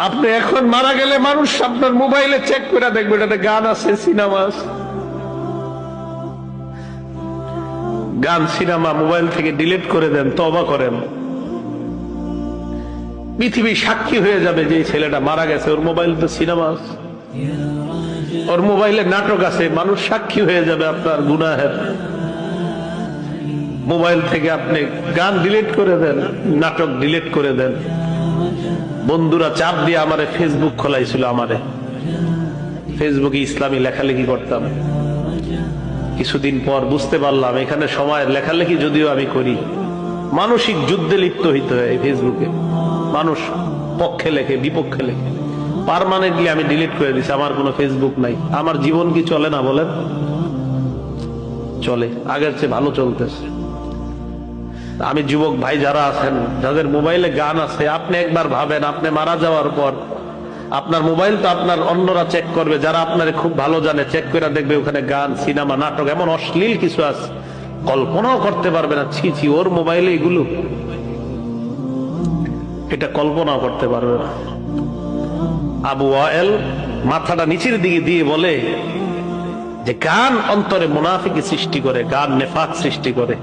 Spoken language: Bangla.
আপনি এখন মারা গেলে মানুষ আপনার মোবাইলে চেক করে দেখবে এটাতে গান আছে, সিনেমা আছে। গান সিনেমা মোবাইল থেকে ডিলিট করে দেন, তওবা করেন। পৃথিবী সাক্ষী হয়ে যাবে যে এই ছেলেটা মারা গেছে, ওর মোবাইল তো সিনেমা আছে, ওর মোবাইলে নাটক আছে, মানুষ সাক্ষী হয়ে যাবে আপনার গুনাহের। মোবাইল থেকে আপনি গান ডিলিট করে দেন, নাটক ডিলিট করে দেন। বন্ধুরা চাপ দিয়ে আমারে ফেসবুক খোলাইছিল, আমারে ফেসবুকে ইসলামী লেখালেখি করতাম। কিছুদিন পর বুঝতে পারলাম এখানে সময়ের লেখালেখি যদিও আমি করি, মানসিক যুদ্ধে লিপ্ত হইতে হয় ফেসবুকে। মানুষ পক্ষে লেখে, বিপক্ষে লেখে। পার্মানেন্টলি আমি ডিলিট করে দিছি, আমার কোনো ফেসবুক নাই। আমার জীবন কি চলে না বলেন? চলে, আগের চেয়ে ভালো চলতেছে। আমি যুবক ভাই যারা আছেন, যাদের মোবাইলে গান আছে, আপনি একবার ভাবেন, আপনি মারা যাওয়ার পর আপনার মোবাইল তো আপনার অন্যরা চেক করবে, যারা আপনার খুব ভালো জানে, চেক করে দেখবে ওখানে গান, সিনেমা, নাটক, এমন অশ্লীল কিছু আছে কল্পনাও করতে পারবে না। ছি ছি, ওর মোবাইলে এগুলো, এটা কল্পনাও করতে পারবে না। আবু ওয়াইল মাথাটা নিচের দিকে দিয়ে বলে যে গান অন্তরে মুনাফিকি সৃষ্টি করে, গান নেফাক সৃষ্টি করে।